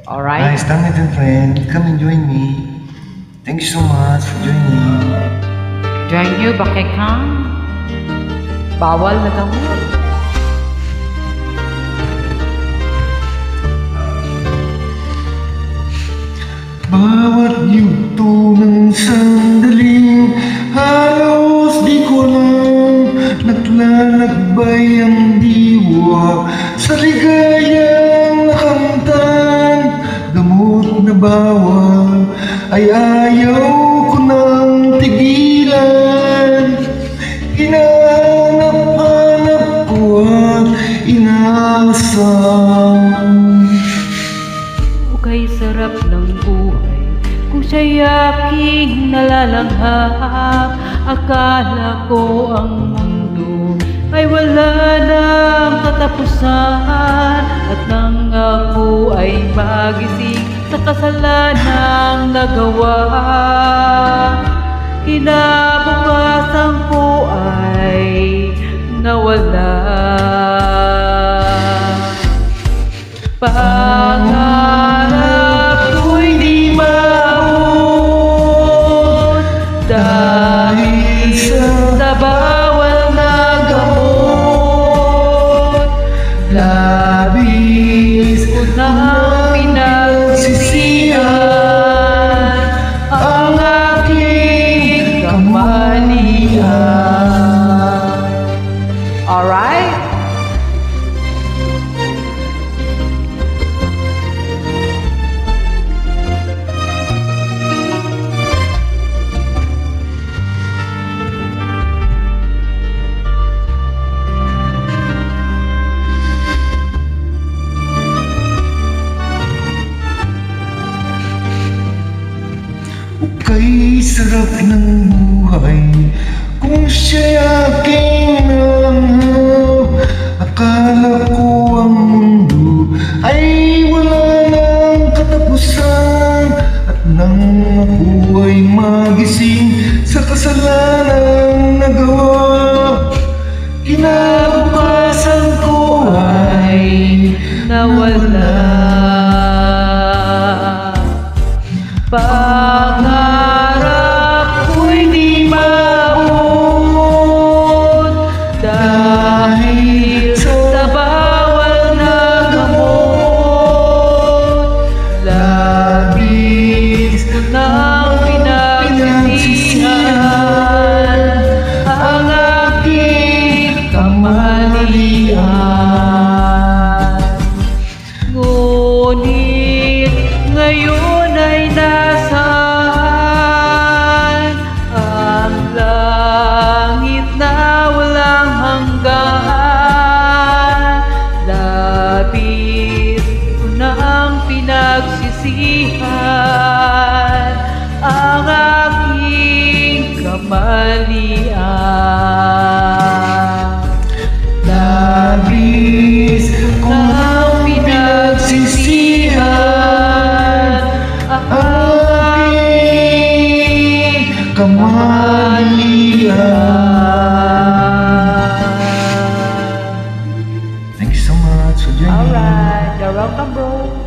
Alright? Nice, damn it, friend. Come and join me. Thank you so much for joining. Join you, Bakekang. Bawal na gamot. Bawat yugto ng sandaling halos di ko lang naglalakbay ang diwa sa ligayang nakamtan. Gamot na bawal ay ayaw ko nang tigilan. Hinahanap-hanap ko at inaasam. Kay sarap ng buhay kung siya'y aking nalalanghap. Akala ko ang mundo ay wala nang katapusan, at nang ako ay magising sa kasalanang nagawa, kinabukasan ko ay nawala. Pangarap ko'y di maabot dahil sa bawal na gamot. Labis ko nang pinagsisihan ang aking kamalian. Alright? Kay sarap ng buhay kung siya'y aking nalanghap. Akala ko ang mundo ay wala nang katapusan, at nang ako ay magising sa kasalanang nagawa, kinabukasan ko ay Nawala. Pangarap ko'y di maabot dahil sa bawal na gamot. Labis ko nang pinagsisihan ang aking kamalian. Ngunit ngayon ay nasaan ang langit na walang hanggan. Labis ko nang pinagsisihan ang aking kamalian. labis ko nang pinagsisihan ang aking kamalian. Thank you so much for joining. Alright, you're welcome, bro.